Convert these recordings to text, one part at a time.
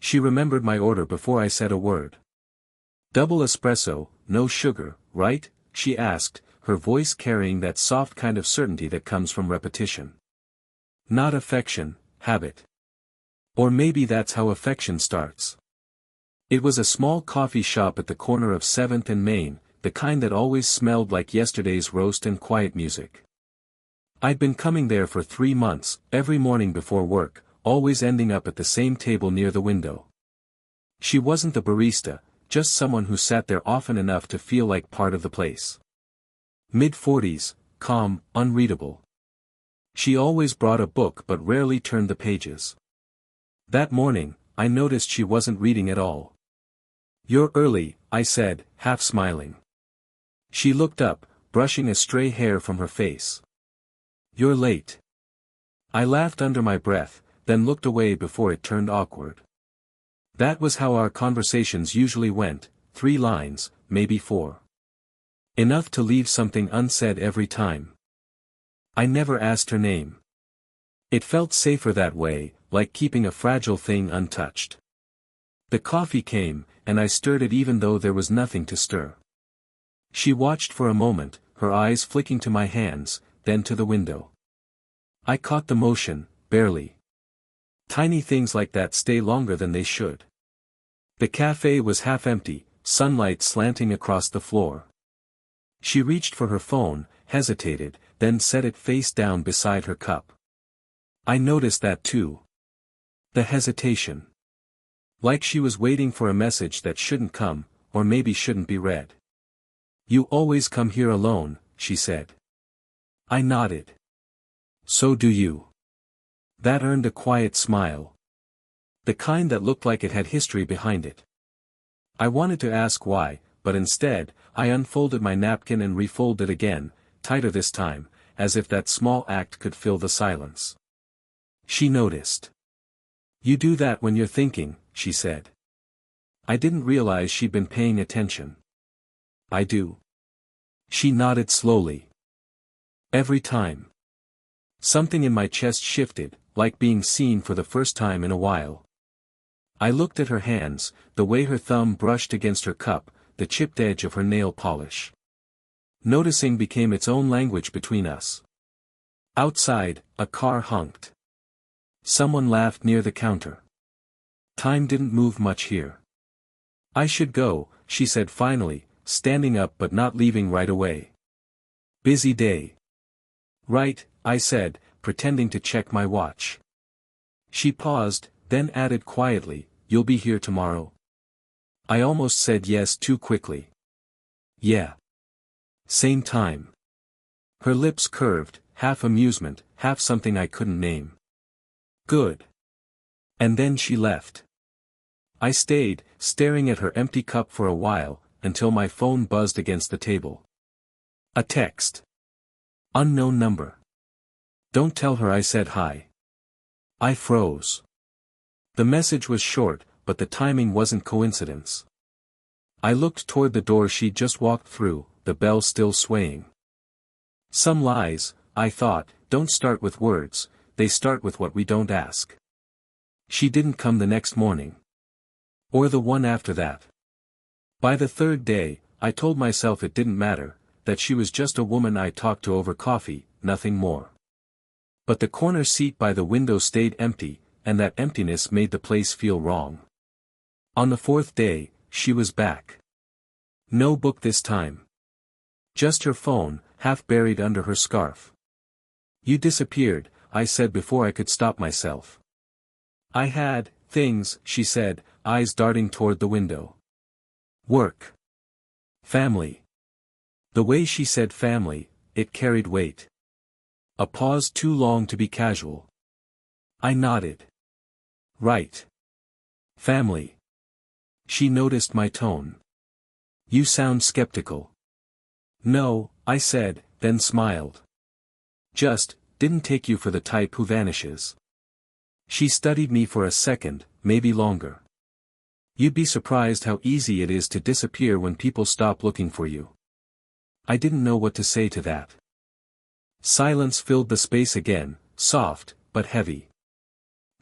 She remembered my order before I said a word. "Double espresso, no sugar, right?" she asked, her voice carrying that soft kind of certainty that comes from repetition. "Not affection, habit. Or maybe that's how affection starts." It was a small coffee shop at the corner of 7th and Main, the kind that always smelled like yesterday's roast and quiet music. I'd been coming there for 3 months, every morning before work, always ending up at the same table near the window. She wasn't the barista, just someone who sat there often enough to feel like part of the place. Mid-40s, calm, unreadable. She always brought a book but rarely turned the pages. That morning, I noticed she wasn't reading at all. "You're early," I said, half smiling. She looked up, brushing a stray hair from her face. "You're late." I laughed under my breath, then looked away before it turned awkward. That was how our conversations usually went, 3 lines, maybe 4. Enough to leave something unsaid every time. I never asked her name. It felt safer that way, like keeping a fragile thing untouched. The coffee came, and I stirred it even though there was nothing to stir. She watched for a moment, her eyes flicking to my hands, then to the window. I caught the motion, barely. Tiny things like that stay longer than they should. The cafe was half empty, sunlight slanting across the floor. She reached for her phone, hesitated, then set it face down beside her cup. I noticed that too. The hesitation. Like she was waiting for a message that shouldn't come, or maybe shouldn't be read. "You always come here alone," she said. I nodded. "So do you." That earned a quiet smile. The kind that looked like it had history behind it. I wanted to ask why, but instead, I unfolded my napkin and refolded it again, tighter this time, as if that small act could fill the silence. She noticed. "You do that when you're thinking," she said. I didn't realize she'd been paying attention. "I do." She nodded slowly. "Every time." Something in my chest shifted, like being seen for the first time in a while. I looked at her hands, the way her thumb brushed against her cup, the chipped edge of her nail polish. Noticing became its own language between us. Outside, a car honked. Someone laughed near the counter. Time didn't move much here. "I should go," she said finally, standing up but not leaving right away. "Busy day." "Right," I said, pretending to check my watch. She paused, then added quietly, "You'll be here tomorrow?" I almost said yes too quickly. "Yeah. Same time." Her lips curved, half amusement, half something I couldn't name. "Good." And then she left. I stayed, staring at her empty cup for a while, until my phone buzzed against the table. A text. Unknown number. "Don't tell her I said hi." I froze. The message was short, but the timing wasn't coincidence. I looked toward the door she'd just walked through, the bell still swaying. Some lies, I thought, don't start with words, they start with what we don't ask. She didn't come the next morning. Or the one after that. By the 3rd day, I told myself it didn't matter, that she was just a woman I talked to over coffee, nothing more. But the corner seat by the window stayed empty, and that emptiness made the place feel wrong. On the 4th day, she was back. No book this time. Just her phone, half buried under her scarf. "You disappeared," I said before I could stop myself. "I had things," she said, eyes darting toward the window. "Work. Family." The way she said family, it carried weight. A pause too long to be casual. I nodded. "Right. Family." She noticed my tone. "You sound skeptical." "No," I said, then smiled. "Just, didn't take you for the type who vanishes." She studied me for a second, maybe longer. "You'd be surprised how easy it is to disappear when people stop looking for you." I didn't know what to say to that. Silence filled the space again, soft, but heavy.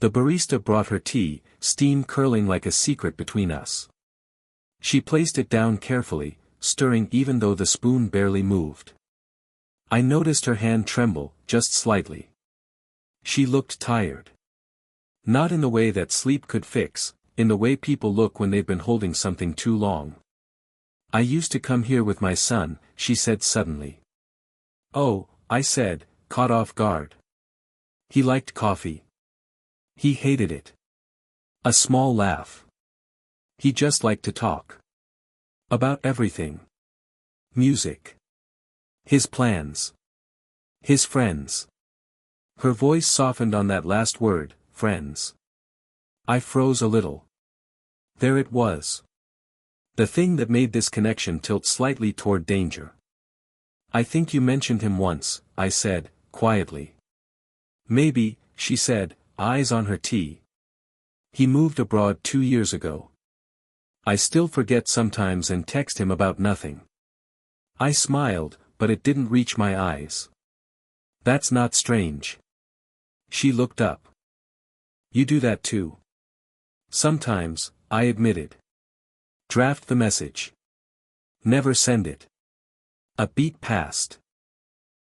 The barista brought her tea, steam curling like a secret between us. She placed it down carefully, stirring even though the spoon barely moved. I noticed her hand tremble, just slightly. She looked tired. Not in the way that sleep could fix, in the way people look when they've been holding something too long. I used to come here with my son, she said suddenly. Oh, I said, caught off guard. He liked coffee. He hated it. A small laugh. He just liked to talk. About everything. Music. His plans. His friends. Her voice softened on that last word, friends. I froze a little. There it was. The thing that made this connection tilt slightly toward danger. I think you mentioned him once, I said, quietly. Maybe, she said, eyes on her tea. He moved abroad 2 years ago. I still forget sometimes and text him about nothing. I smiled, but it didn't reach my eyes. That's not strange. She looked up. You do that too. Sometimes, I admitted. Draft the message. Never send it. A beat passed.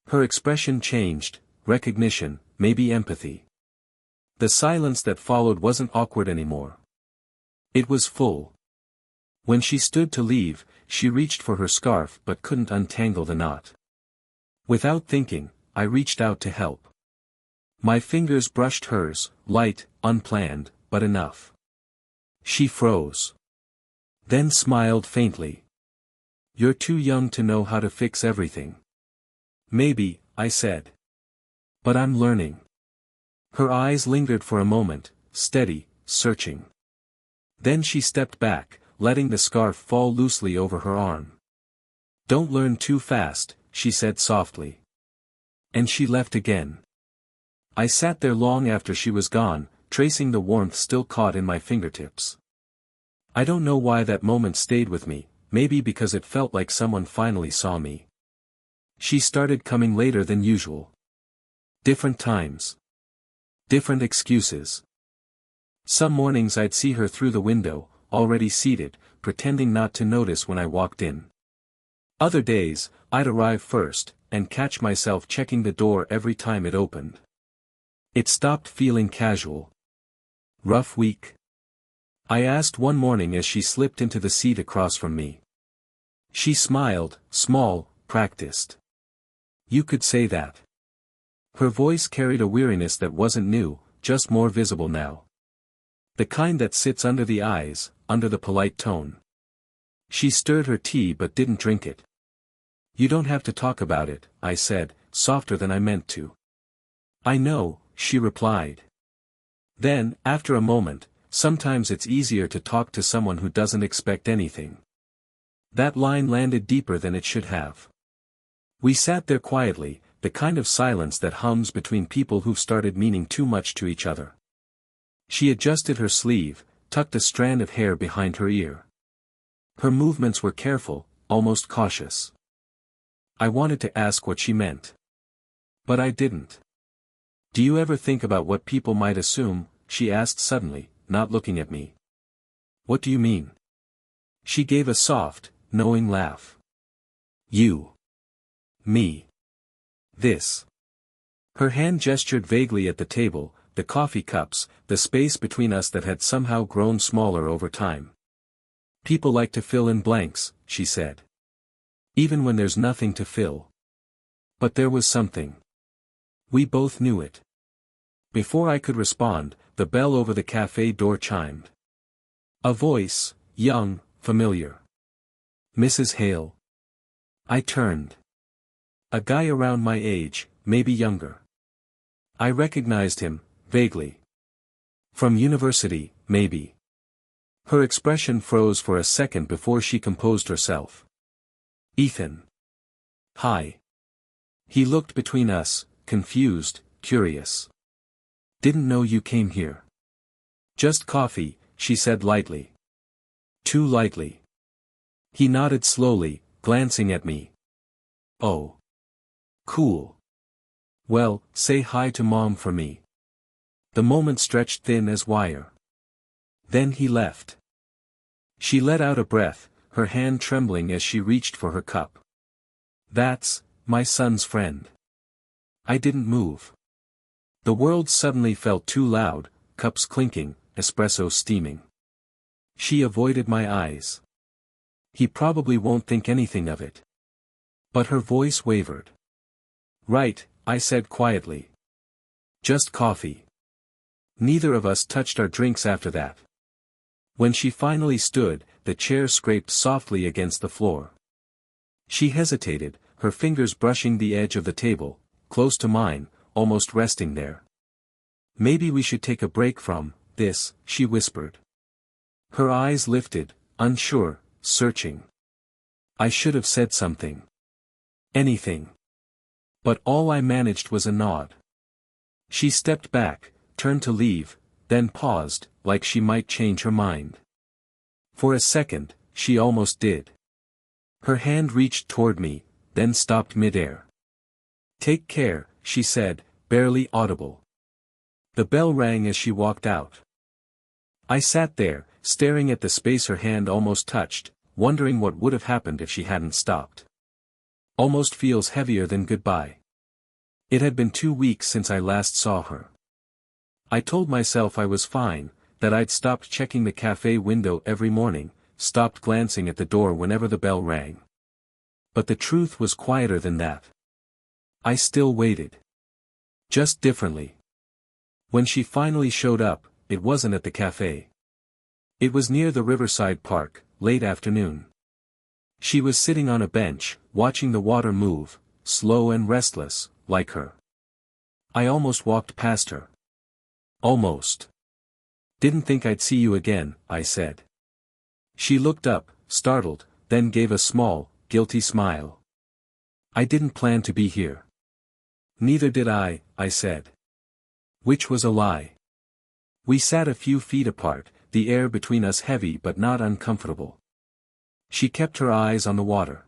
Her expression changed, recognition, maybe empathy. The silence that followed wasn't awkward anymore. It was full. When she stood to leave, she reached for her scarf but couldn't untangle the knot. Without thinking, I reached out to help. My fingers brushed hers, light, unplanned, but enough. She froze. Then smiled faintly. You're too young to know how to fix everything. Maybe, I said. But I'm learning. Her eyes lingered for a moment, steady, searching. Then she stepped back, letting the scarf fall loosely over her arm. Don't learn too fast, she said softly. And she left again. I sat there long after she was gone, tracing the warmth still caught in my fingertips. I don't know why that moment stayed with me, maybe because it felt like someone finally saw me. She started coming later than usual. Different times. Different excuses. Some mornings I'd see her through the window, already seated, pretending not to notice when I walked in. Other days, I'd arrive first, and catch myself checking the door every time it opened. It stopped feeling casual. Rough week? I asked one morning as she slipped into the seat across from me. She smiled, small, practiced. You could say that. Her voice carried a weariness that wasn't new, just more visible now. The kind that sits under the eyes, under the polite tone. She stirred her tea but didn't drink it. You don't have to talk about it, I said, softer than I meant to. I know, she replied. Then, after a moment, sometimes it's easier to talk to someone who doesn't expect anything. That line landed deeper than it should have. We sat there quietly, the kind of silence that hums between people who've started meaning too much to each other. She adjusted her sleeve, tucked a strand of hair behind her ear. Her movements were careful, almost cautious. I wanted to ask what she meant. But I didn't. Do you ever think about what people might assume? She asked suddenly, not looking at me. What do you mean? She gave a soft, knowing laugh. You. Me. This. Her hand gestured vaguely at the table, the coffee cups, the space between us that had somehow grown smaller over time. People like to fill in blanks, she said. Even when there's nothing to fill. But there was something. We both knew it. Before I could respond, the bell over the cafe door chimed. A voice, young, familiar. Mrs. Hale. I turned. A guy around my age, maybe younger. I recognized him, vaguely. From university, maybe. Her expression froze for a second before she composed herself. Ethan. Hi. He looked between us, confused, curious. Didn't know you came here. Just coffee, she said lightly. Too lightly. He nodded slowly, glancing at me. Oh. Cool. Well, say hi to Mom for me. The moment stretched thin as wire. Then he left. She let out a breath, her hand trembling as she reached for her cup. That's my son's friend. I didn't move. The world suddenly felt too loud, cups clinking, espresso steaming. She avoided my eyes. He probably won't think anything of it. But her voice wavered. Right, I said quietly. Just coffee. Neither of us touched our drinks after that. When she finally stood, the chair scraped softly against the floor. She hesitated, her fingers brushing the edge of the table, close to mine, almost resting there. Maybe we should take a break from this, she whispered. Her eyes lifted, unsure, searching. I should have said something. Anything. But all I managed was a nod. She stepped back, turned to leave, then paused, like she might change her mind. For a second, she almost did. Her hand reached toward me, then stopped midair. Take care, she said, barely audible. The bell rang as she walked out. I sat there, staring at the space her hand almost touched, wondering what would have happened if she hadn't stopped. Almost feels heavier than goodbye. It had been 2 weeks since I last saw her. I told myself I was fine, that I'd stopped checking the cafe window every morning, stopped glancing at the door whenever the bell rang. But the truth was quieter than that. I still waited. Just differently. When she finally showed up, it wasn't at the cafe. It was near the riverside park, late afternoon. She was sitting on a bench, watching the water move, slow and restless, like her. I almost walked past her. Almost. Didn't think I'd see you again, I said. She looked up, startled, then gave a small, guilty smile. I didn't plan to be here. Neither did I said. Which was a lie. We sat a few feet apart, the air between us heavy but not uncomfortable. She kept her eyes on the water.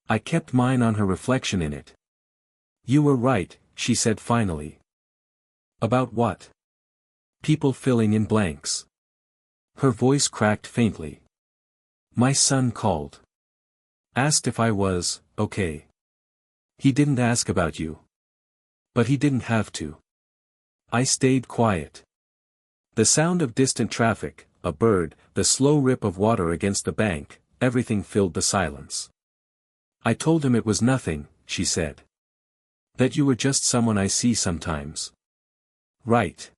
I kept mine on her reflection in it. You were right, she said finally. About what? People filling in blanks. Her voice cracked faintly. My son called. Asked if I was okay. He didn't ask about you. But he didn't have to. I stayed quiet. The sound of distant traffic, a bird, the slow rip of water against the bank, everything filled the silence. I told him it was nothing, she said. That you were just someone I see sometimes. Right.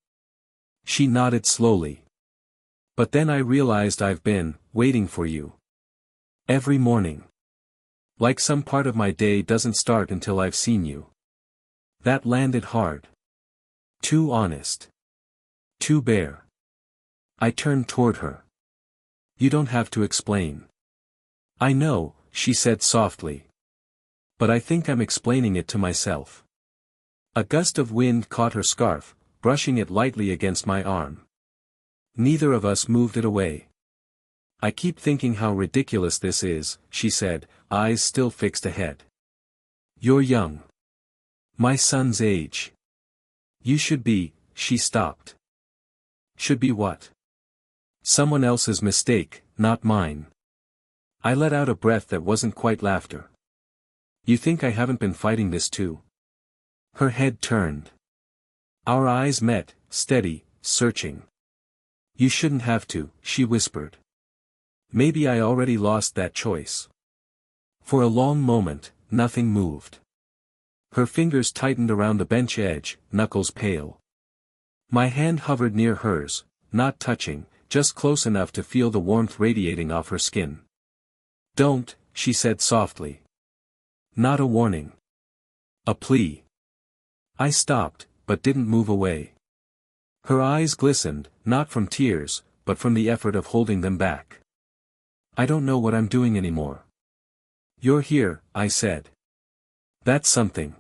She nodded slowly. But then I realized I've been waiting for you. Every morning. Like some part of my day doesn't start until I've seen you. That landed hard. Too honest. Too bare. I turned toward her. You don't have to explain. I know, she said softly. But I think I'm explaining it to myself. A gust of wind caught her scarf, brushing it lightly against my arm. Neither of us moved it away. I keep thinking how ridiculous this is, she said, eyes still fixed ahead. You're young. My son's age. You should be, she stopped. Should be what? Someone else's mistake, not mine. I let out a breath that wasn't quite laughter. You think I haven't been fighting this too? Her head turned. Our eyes met, steady, searching. You shouldn't have to, she whispered. Maybe I already lost that choice. For a long moment, nothing moved. Her fingers tightened around the bench edge, knuckles pale. My hand hovered near hers, not touching, just close enough to feel the warmth radiating off her skin. Don't, she said softly. Not a warning. A plea. I stopped, but didn't move away. Her eyes glistened, not from tears, but from the effort of holding them back. I don't know what I'm doing anymore. You're here, I said. That's something.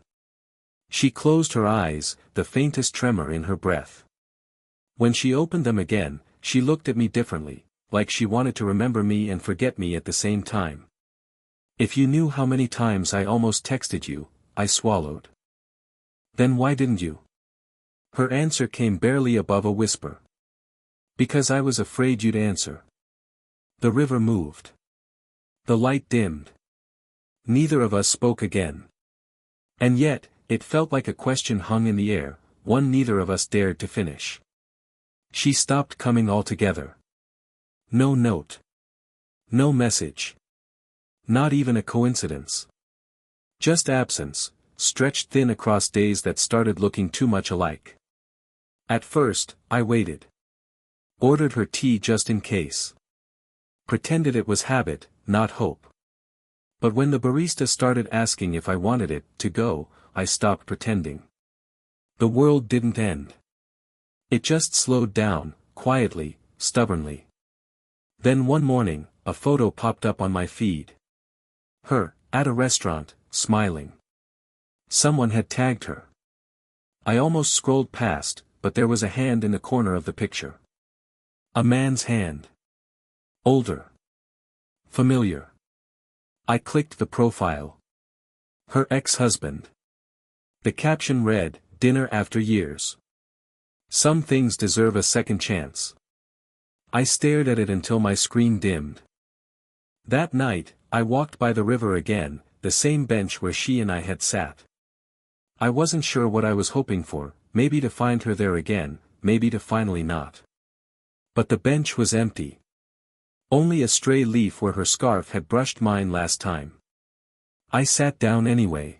She closed her eyes, the faintest tremor in her breath. When she opened them again, she looked at me differently, like she wanted to remember me and forget me at the same time. If you knew how many times I almost texted you, I swallowed. Then why didn't you? Her answer came barely above a whisper. Because I was afraid you'd answer. The river moved. The light dimmed. Neither of us spoke again. And yet, it felt like a question hung in the air, one neither of us dared to finish. She stopped coming altogether. No note. No message. Not even a coincidence. Just absence, stretched thin across days that started looking too much alike. At first, I waited. Ordered her tea just in case. Pretended it was habit, not hope. But when the barista started asking if I wanted it to go, I stopped pretending. The world didn't end. It just slowed down, quietly, stubbornly. Then one morning, a photo popped up on my feed. Her, at a restaurant, smiling. Someone had tagged her. I almost scrolled past, but there was a hand in the corner of the picture. A man's hand. Older. Familiar. I clicked the profile. Her ex-husband. The caption read, "Dinner after years. Some things deserve a second chance." I stared at it until my screen dimmed. That night, I walked by the river again, the same bench where she and I had sat. I wasn't sure what I was hoping for, maybe to find her there again, maybe to finally not. But the bench was empty. Only a stray leaf where her scarf had brushed mine last time. I sat down anyway.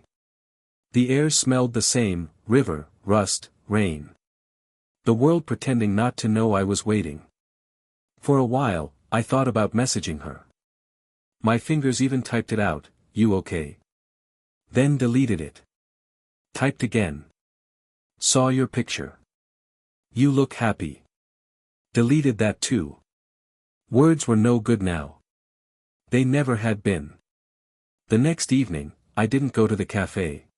The air smelled the same, river, rust, rain. The world pretending not to know I was waiting. For a while, I thought about messaging her. My fingers even typed it out, "You okay?" Then deleted it. Typed again. "Saw your picture. You look happy." Deleted that too. Words were no good now. They never had been. The next evening, I didn't go to the cafe.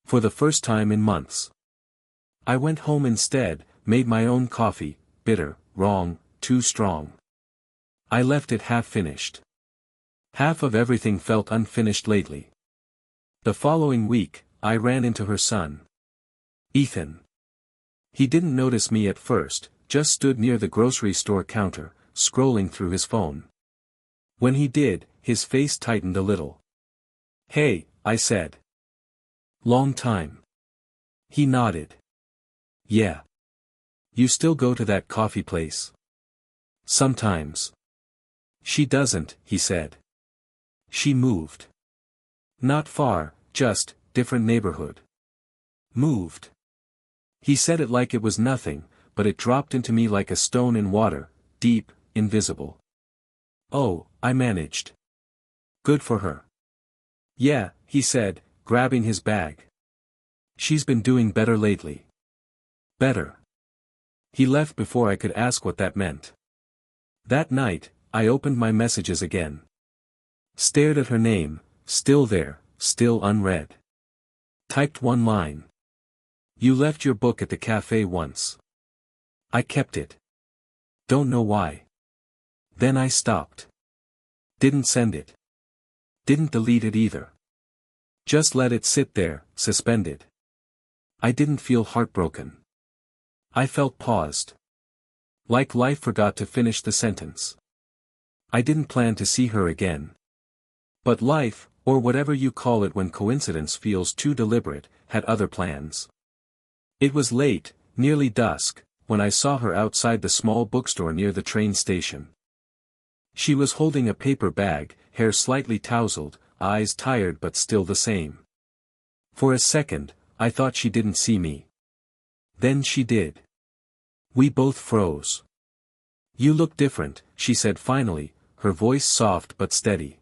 For the first time in months. I went home instead, made my own coffee, bitter, wrong, too strong. I left it half-finished. Half of everything felt unfinished lately. The following week, I ran into her son. Ethan. He didn't notice me at first, just stood near the grocery store counter, scrolling through his phone. When he did, his face tightened a little. "Hey," I said. "Long time." He nodded. "Yeah. You still go to that coffee place?" "Sometimes." "She doesn't," he said. "She moved." "Not far, just, different neighborhood." "Moved." He said it like it was nothing, but it dropped into me like a stone in water, deep, invisible. "Oh," I managed. "Good for her." "Yeah," he said, grabbing his bag. "She's been doing better lately." "Better." He left before I could ask what that meant. That night, I opened my messages again. Stared at her name, still there, still unread. Typed one line. "You left your book at the cafe once." I kept it. Don't know why. Then I stopped. Didn't send it. Didn't delete it either. Just let it sit there, suspended. I didn't feel heartbroken. I felt paused. Like life forgot to finish the sentence. I didn't plan to see her again. But life, or whatever you call it when coincidence feels too deliberate, had other plans. It was late, nearly dusk, when I saw her outside the small bookstore near the train station. She was holding a paper bag, hair slightly tousled, eyes tired but still the same. For a second, I thought she didn't see me. Then she did. We both froze. "You look different," she said finally, her voice soft but steady.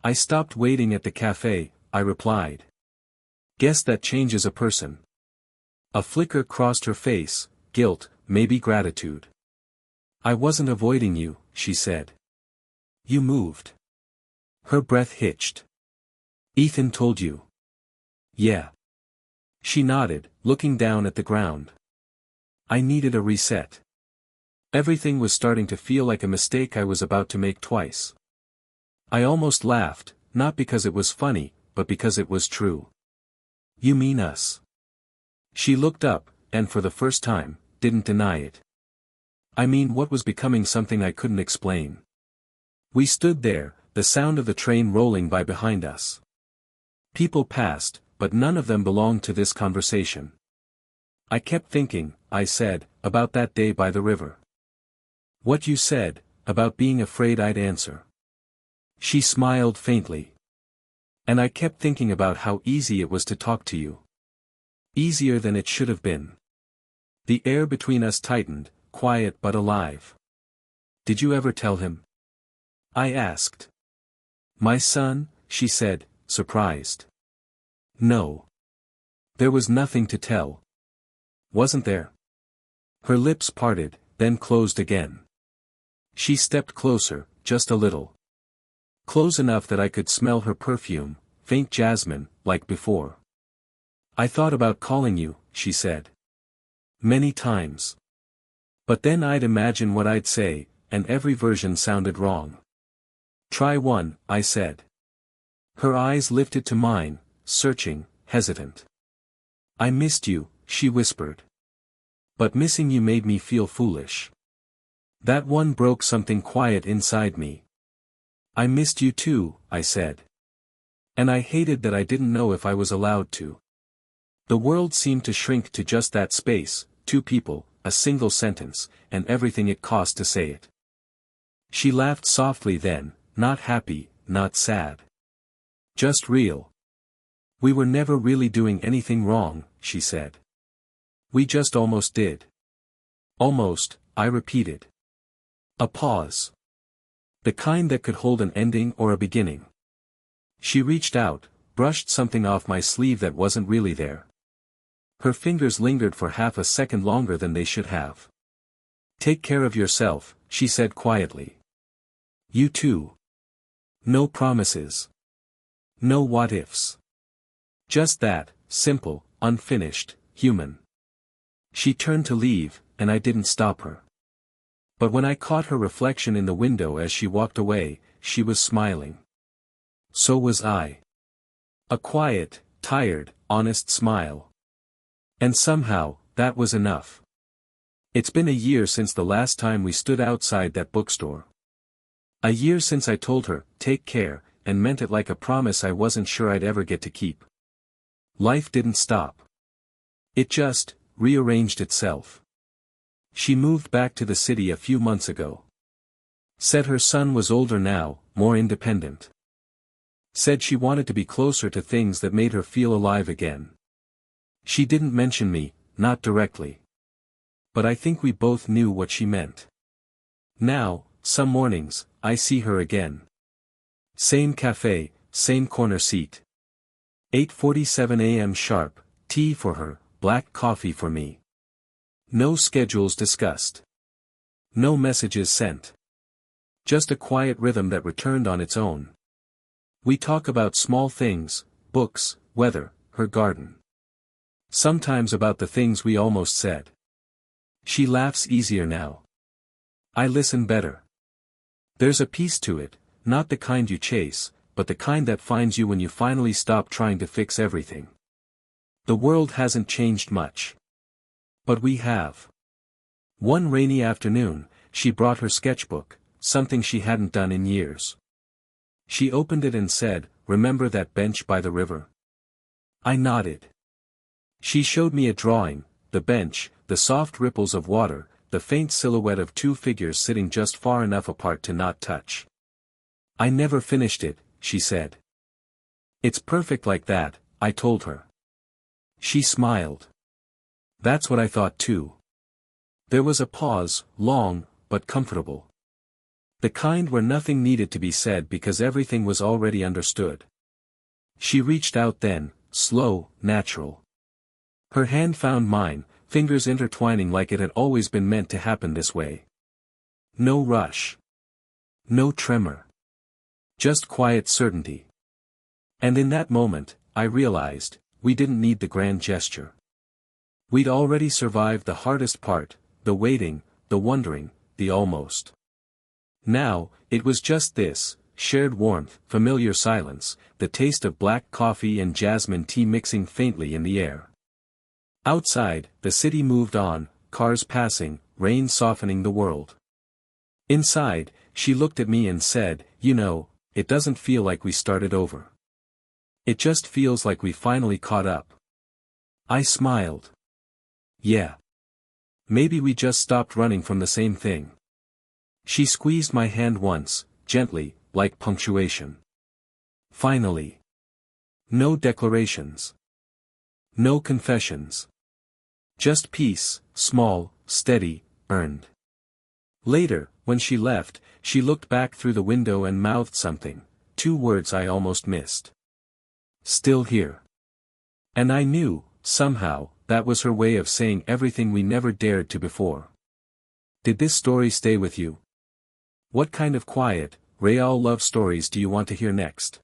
"I stopped waiting at the cafe," I replied. "Guess that changes a person." A flicker crossed her face, guilt, maybe gratitude. "I wasn't avoiding you," she said. "You moved." Her breath hitched. "Ethan told you?" "Yeah." She nodded, looking down at the ground. I needed a reset. Everything was starting to feel like a mistake I was about to make twice. I almost laughed, not because it was funny, but because it was true. "You mean us?" She looked up, and for the first time, didn't deny it. I mean, what was becoming something I couldn't explain. We stood there, the sound of the train rolling by behind us. People passed, but none of them belonged to this conversation. I kept thinking, I said, about that day by the river. What you said, about being afraid I'd answer. She smiled faintly. And I kept thinking about how easy it was to talk to you. Easier than it should have been. The air between us tightened, quiet but alive. Did you ever tell him? I asked. My son, she said, surprised. No. There was nothing to tell. Wasn't there? Her lips parted, then closed again. She stepped closer, just a little. Close enough that I could smell her perfume, faint jasmine, like before. I thought about calling you, she said. Many times. But then I'd imagine what I'd say, and every version sounded wrong. Try one, I said. Her eyes lifted to mine, searching, hesitant. I missed you, she whispered. But missing you made me feel foolish. That one broke something quiet inside me. I missed you too, I said. And I hated that I didn't know if I was allowed to. The world seemed to shrink to just that space, two people, a single sentence, and everything it cost to say it. She laughed softly then, not happy, not sad. Just real. We were never really doing anything wrong, she said. We just almost did. Almost, I repeated. A pause. The kind that could hold an ending or a beginning. She reached out, brushed something off my sleeve that wasn't really there. Her fingers lingered for half a second longer than they should have. Take care of yourself, she said quietly. You too. No promises. No what-ifs. Just that, simple, unfinished, human. She turned to leave, and I didn't stop her. But when I caught her reflection in the window as she walked away, she was smiling. So was I. A quiet, tired, honest smile. And somehow, that was enough. It's been a year since the last time we stood outside that bookstore. A year since I told her, take care, and meant it like a promise I wasn't sure I'd ever get to keep. Life didn't stop. It just rearranged itself. She moved back to the city a few months ago. Said her son was older now, more independent. Said she wanted to be closer to things that made her feel alive again. She didn't mention me, not directly. But I think we both knew what she meant. Now, some mornings, I see her again. Same cafe, same corner seat. 8:47 a.m. sharp, tea for her, black coffee for me. No schedules discussed. No messages sent. Just a quiet rhythm that returned on its own. We talk about small things, books, weather, her garden. Sometimes about the things we almost said. She laughs easier now. I listen better. There's a peace to it, not the kind you chase, but the kind that finds you when you finally stop trying to fix everything. The world hasn't changed much. But we have. One rainy afternoon, she brought her sketchbook, something she hadn't done in years. She opened it and said, "Remember that bench by the river?" I nodded. She showed me a drawing, the bench, the soft ripples of water, the faint silhouette of two figures sitting just far enough apart to not touch. I never finished it, she said. It's perfect like that, I told her. She smiled. That's what I thought too. There was a pause, long, but comfortable. The kind where nothing needed to be said because everything was already understood. She reached out then, slow, natural. Her hand found mine, fingers intertwining like it had always been meant to happen this way. No rush. No tremor. Just quiet certainty. And in that moment, I realized, we didn't need the grand gesture. We'd already survived the hardest part, the waiting, the wondering, the almost. Now, it was just this, shared warmth, familiar silence, the taste of black coffee and jasmine tea mixing faintly in the air. Outside, the city moved on, cars passing, rain softening the world. Inside, she looked at me and said, "You know, it doesn't feel like we started over. It just feels like we finally caught up." I smiled. "Yeah. Maybe we just stopped running from the same thing." She squeezed my hand once, gently, like punctuation. "Finally. No declarations. No confessions. Just peace, small, steady, earned." Later, when she left, she looked back through the window and mouthed something, 2 words I almost missed. "Still here." And I knew, somehow, that was her way of saying everything we never dared to before. Did this story stay with you? What kind of quiet, real love stories do you want to hear next?